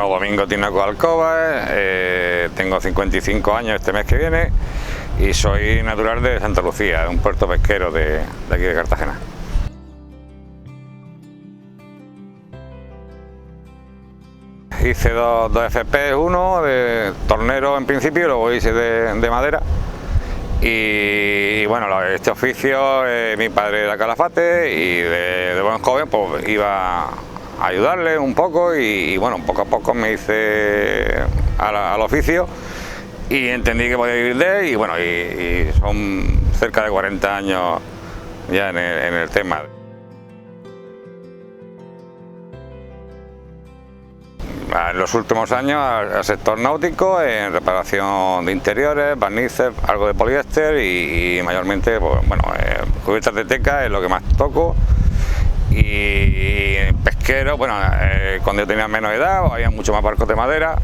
llamo Domingo Tinoco Alcoba, tengo 55 años este mes que viene y soy natural de Santa Lucía, de un puerto pesquero de aquí de Cartagena. Hice dos FP, uno de tornero en principio, luego hice de madera. Y bueno, este oficio, mi padre era calafate y de buen joven pues iba a ayudarle un poco y bueno, poco a poco me hice al oficio y entendí que podía vivir de él y bueno, y son cerca de 40 años ya en el tema. En los últimos años al sector náutico, en reparación de interiores, barnices, algo de poliéster y mayormente, pues, bueno, cubiertas de teca es lo que más toco. Y pesquero, bueno, cuando yo tenía menos edad había mucho más barcos de madera,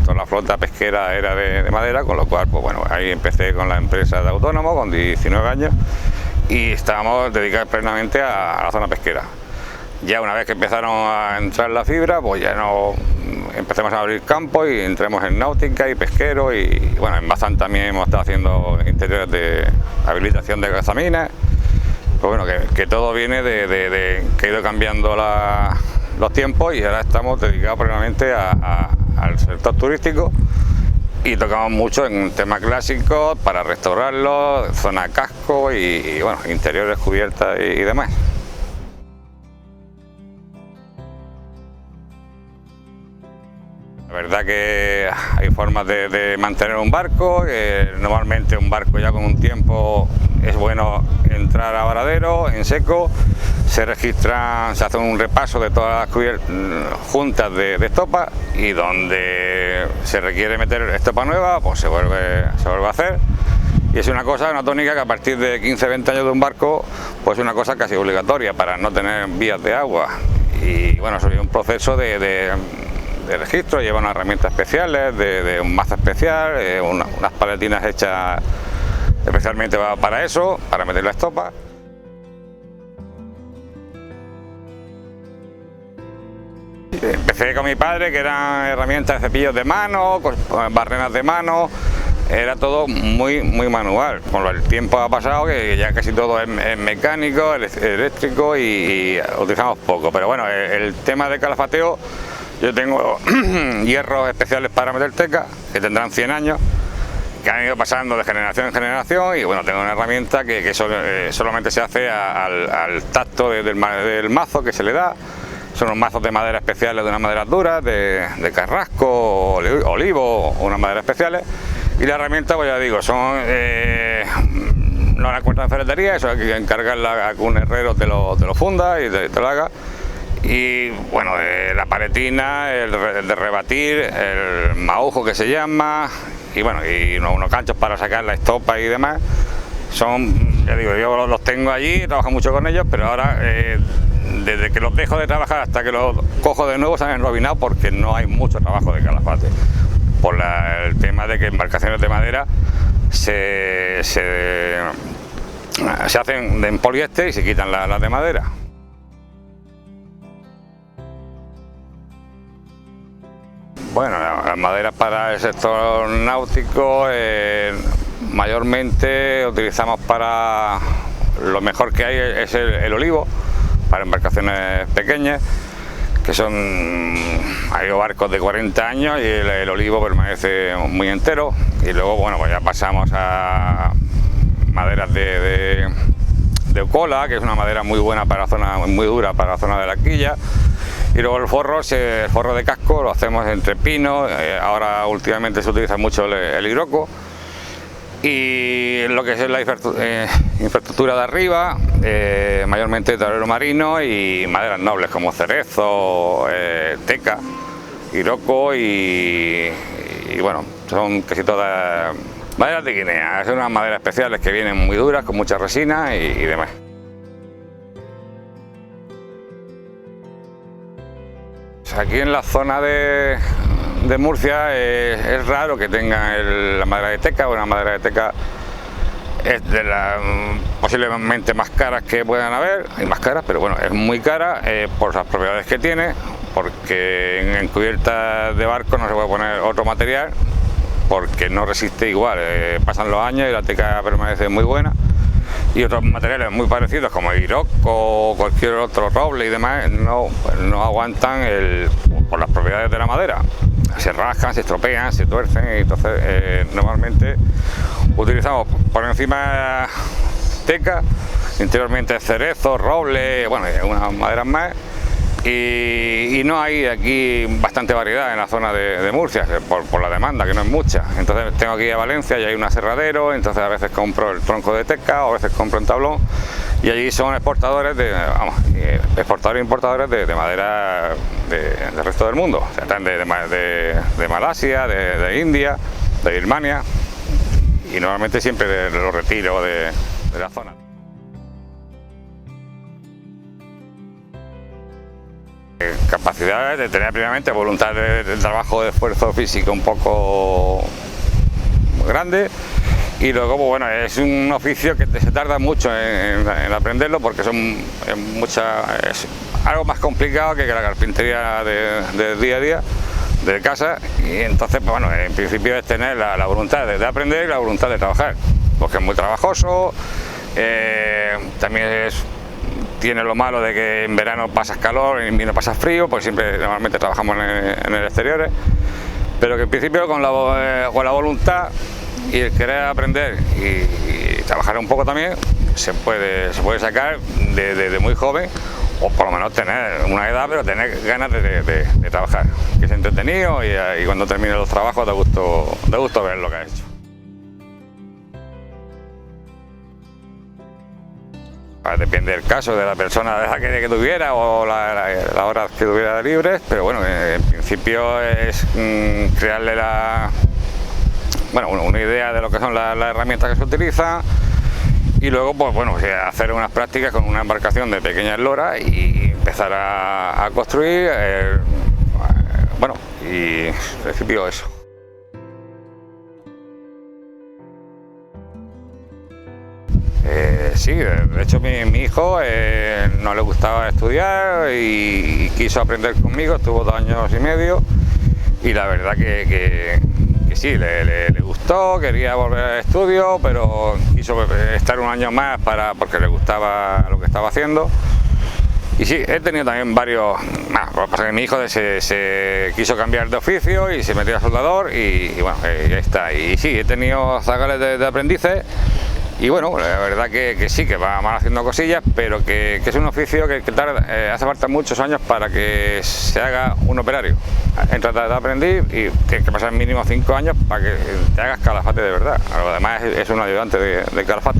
toda la flota pesquera era de madera, con lo cual, pues bueno, ahí empecé con la empresa de autónomo con 19 años y estábamos dedicados plenamente a la zona pesquera. Ya una vez que empezaron a entrar la fibra, pues ya no empecemos a abrir campos y entremos en náutica y pesquero y bueno, en Bazán también hemos estado haciendo interiores de habilitación de gazaminas. Pues bueno, que todo viene de que ha ido cambiando los tiempos y ahora estamos dedicados plenamente al sector turístico y tocamos mucho en temas clásicos para restaurarlos, zona casco y bueno, interiores, cubiertas y demás. La verdad que hay formas de mantener un barco, normalmente un barco ya con un tiempo es bueno entrar a varadero, en seco, se hace un repaso de todas las juntas de estopa y donde se requiere meter estopa nueva, pues se vuelve a hacer. Y es una tónica que a partir de 15-20 años de un barco, pues es una cosa casi obligatoria para no tener vías de agua. Y bueno, eso es un proceso de registro, lleva unas herramientas especiales, de un mazo especial, unas paletinas hechas especialmente para eso, para meter la estopa. Empecé con mi padre, que eran herramientas de cepillos de mano, barrenas de mano, era todo muy manual. Con el tiempo ha pasado que ya casi todo es mecánico, eléctrico y utilizamos poco, pero bueno, el tema de calafateo, yo tengo hierros especiales para meter teca, que tendrán 100 años, que han ido pasando de generación en generación y bueno, tengo una herramienta que solamente se hace al tacto del mazo que se le da. Son unos mazos de madera especiales, de unas maderas duras, de carrasco, olivo, unas maderas especiales. Y la herramienta, pues ya digo, no la encuentran en ferretería, eso hay que encargarla a que un herrero te lo funda y te lo haga. Y bueno, la paletina, el de rebatir, el maujo que se llama, y bueno, y unos ganchos para sacar la estopa y demás. Ya digo, yo los tengo allí, trabajo mucho con ellos, pero ahora desde que los dejo de trabajar hasta que los cojo de nuevo se han enrobinado porque no hay mucho trabajo de calafate. Por el tema de que embarcaciones de madera se hacen en poliéster y se quitan las de madera. Bueno, las maderas para el sector náutico mayormente utilizamos para lo mejor que hay es el olivo, para embarcaciones pequeñas, que hay barcos de 40 años y el olivo permanece muy entero. Y luego, bueno, pues ya pasamos a maderas de cola, que es una madera muy buena para la zona, muy dura para la zona de la quilla. Y luego el forro de casco lo hacemos entre pino, ahora últimamente se utiliza mucho el hidroco. Y lo que es la infraestructura de arriba, mayormente tablero marino y maderas nobles como cerezo, teca, hidroco y bueno, son casi todas maderas de Guinea. Son unas maderas especiales que vienen muy duras, con mucha resina y demás. Aquí en la zona de Murcia es raro que tengan la madera de teca. Una madera de teca es de las posiblemente más caras que puedan haber, hay más caras, pero bueno, es muy cara por las propiedades que tiene, porque en cubierta de barco no se puede poner otro material porque no resiste igual, pasan los años y la teca permanece muy buena, y otros materiales muy parecidos como el Iroko o cualquier otro roble y demás no aguantan por las propiedades de la madera, se rascan, se estropean, se tuercen, y entonces normalmente utilizamos por encima teca, interiormente cerezo, roble, bueno, unas maderas más. Y no hay aquí bastante variedad en la zona de Murcia, por la demanda, que no es mucha. Entonces tengo que ir a Valencia y hay un aserradero, entonces a veces compro el tronco de teca o a veces compro un tablón, y allí son exportadores exportadores e importadores de madera del resto del mundo, o sea, de Malasia, de India, de Birmania, y normalmente siempre los retiro de la zona. Capacidades de tener primeramente voluntad de trabajo, de esfuerzo físico un poco grande, y luego pues bueno, es un oficio que se tarda mucho en aprenderlo porque es algo más complicado que la carpintería de día a día de casa, y entonces pues bueno, en principio es tener la voluntad de aprender y la voluntad de trabajar, porque es muy trabajoso, también tiene lo malo de que en verano pasas calor, en invierno pasas frío, pues siempre normalmente trabajamos en el exterior, pero que en principio con la voluntad y el querer aprender y trabajar un poco también se puede sacar desde muy joven, o por lo menos tener una edad, pero tener ganas de trabajar, que es entretenido, y cuando termine los trabajos da gusto ver lo que has hecho. Depende del caso, de la persona, de la que tuviera o la hora que tuviera libre, pero bueno, en principio es crearle una idea de lo que son las herramientas que se utilizan, y luego pues bueno, hacer unas prácticas con una embarcación de pequeña eslora y empezar a construir, y en principio eso. Sí, de hecho mi hijo no le gustaba estudiar y quiso aprender conmigo, estuvo 2 años y medio, y la verdad que sí, le gustó, quería volver al estudio, pero quiso estar 1 año más porque le gustaba lo que estaba haciendo. Y sí, he tenido también varios, lo que pasa es que mi hijo se quiso cambiar de oficio y se metió a soldador, y bueno, ya está. Y sí, he tenido zagales de aprendices. Y bueno, la verdad que sí, que van haciendo cosillas, pero que es un oficio que hace falta muchos años para que se haga un operario. Entras de aprendiz y tienes que pasar mínimo 5 años para que te hagas calafate de verdad. Lo demás es un ayudante de calafate.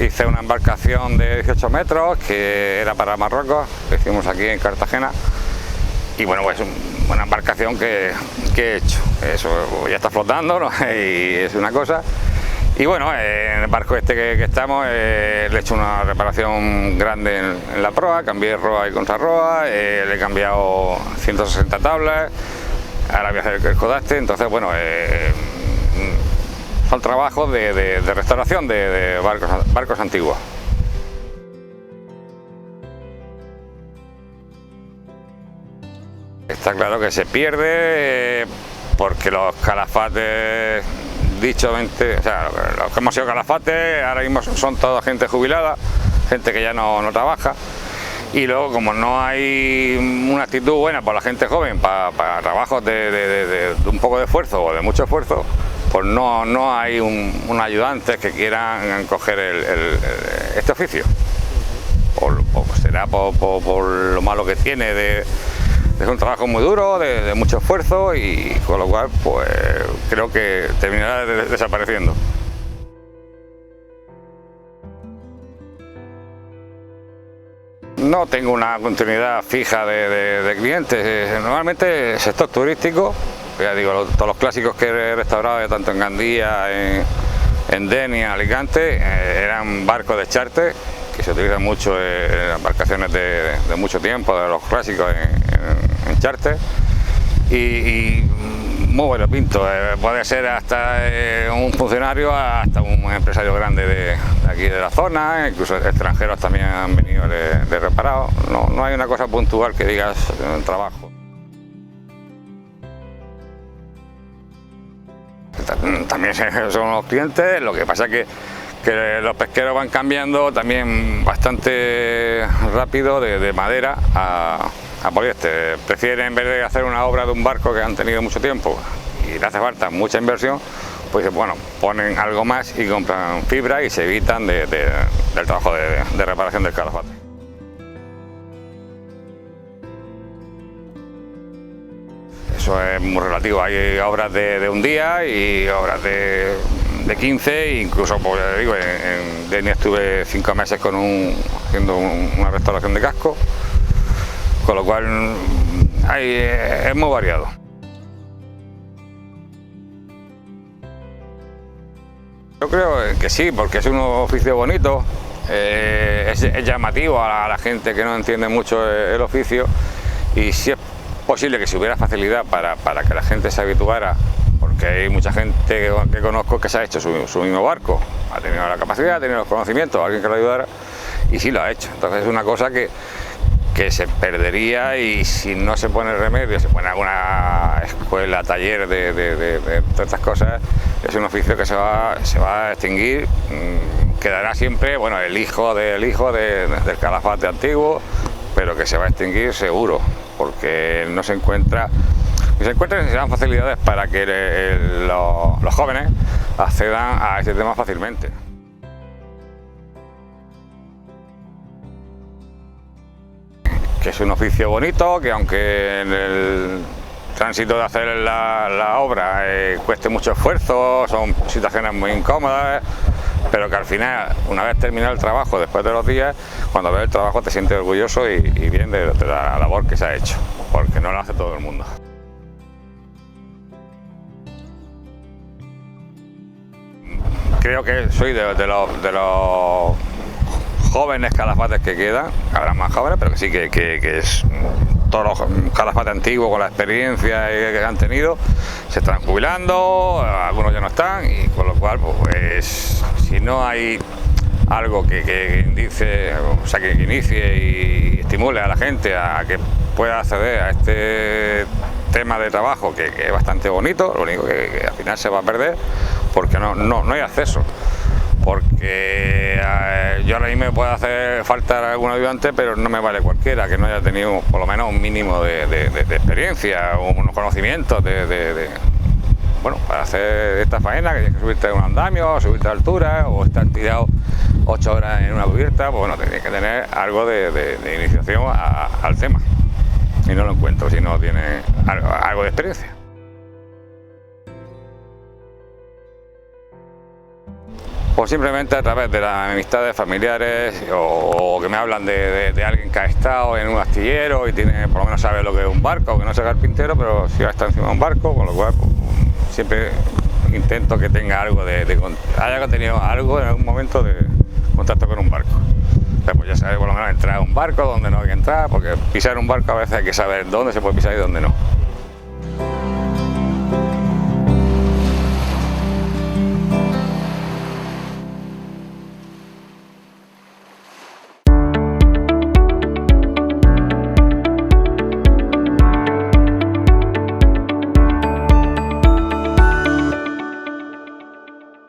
Hice una embarcación de 18 metros que era para Marruecos, que hicimos aquí en Cartagena. Y bueno, pues una embarcación que he hecho, eso ya está flotando, ¿no? Y es una cosa. Y bueno, en el barco este que estamos, le he hecho una reparación grande en la proa, cambié roa y contrarroa, le he cambiado 160 tablas, ahora voy a hacer el codaste, entonces bueno, son trabajos de restauración de barcos antiguos. Está claro que se pierde porque los calafates, dichamente, o sea, los que hemos sido calafates ahora mismo son toda gente jubilada, gente que ya no trabaja, y luego como no hay una actitud buena por la gente joven para trabajos de un poco de esfuerzo o de mucho esfuerzo, pues no hay un ayudantes que quieran coger este oficio. Será por lo malo que tiene es un trabajo muy duro, de mucho esfuerzo, y con lo cual pues creo que terminará desapareciendo. No tengo una continuidad fija de clientes, normalmente el sector turístico, ya digo, todos los clásicos que he restaurado tanto en Gandía, en Denia, en Alicante, eran barcos de charter que se utilizan mucho en embarcaciones de mucho tiempo, de los clásicos en charter, y muy bueno pinto, puede ser hasta un funcionario hasta un empresario grande de aquí de la zona, incluso extranjeros también han venido de reparado. No hay una cosa puntual que digas trabajo. También son los clientes, lo que pasa es que los pesqueros van cambiando también bastante rápido de madera a poliéster. Prefieren, en vez de hacer una obra de un barco que han tenido mucho tiempo y le hace falta mucha inversión, pues bueno, ponen algo más y compran fibra y se evitan del trabajo de reparación del calafate. Eso es muy relativo, hay obras de un día y obras de 15, e incluso, pues digo, en Denia estuve 5 meses haciendo una restauración de casco, con lo cual es muy variado. Yo creo que sí, porque es un oficio bonito, es llamativo a la gente que no entiende mucho el oficio, y si es posible que si hubiera facilidad para que la gente se habituara, porque hay mucha gente que conozco que se ha hecho su mismo barco, ha tenido la capacidad, ha tenido los conocimientos, alguien que lo ayudara, y sí lo ha hecho. Entonces es una cosa que se perdería, y si no se pone remedio, se pone alguna escuela, taller de todas estas cosas, es un oficio que se va a extinguir. Quedará siempre, bueno, el hijo del calafate antiguo, pero que se va a extinguir seguro, porque no se encuentra, si se encuentran, se dan facilidades para que los jóvenes accedan a este tema fácilmente. Que es un oficio bonito, que aunque en el tránsito de hacer la obra cueste mucho esfuerzo, son situaciones muy incómodas, pero que al final, una vez terminado el trabajo, después de los días, cuando ves el trabajo te sientes orgulloso y bien de la labor que se ha hecho, porque no lo hace todo el mundo. Creo que soy de los jóvenes calafates que quedan, habrá más jóvenes, pero que sí que es todos los calafates antiguos con la experiencia que han tenido se están jubilando, algunos ya no están, y con lo cual pues si no hay algo que inicie y estimule a la gente a que pueda acceder a este tema de trabajo que es bastante bonito, lo único que al final se va a perder porque no hay acceso. Porque yo ahora mismo me puede hacer falta algún ayudante, pero no me vale cualquiera que no haya tenido por lo menos un mínimo de experiencia, unos conocimientos bueno, para hacer esta faena, que tienes que subirte a un andamio, subirte a altura o estar tirado 8 horas en una cubierta, pues bueno, tienes que tener algo de iniciación al tema, y no lo encuentro si no tiene algo de experiencia. Pues simplemente a través de las amistades familiares o que me hablan de alguien que ha estado en un astillero y por lo menos sabe lo que es un barco, que no sea carpintero, pero sí ha estado encima de un barco, con lo cual pues, siempre intento que tenga algo haya tenido algo en algún momento de contacto con un barco. Entonces, pues ya sabe por lo menos entrar a un barco donde no hay que entrar, porque pisar un barco a veces hay que saber dónde se puede pisar y dónde no.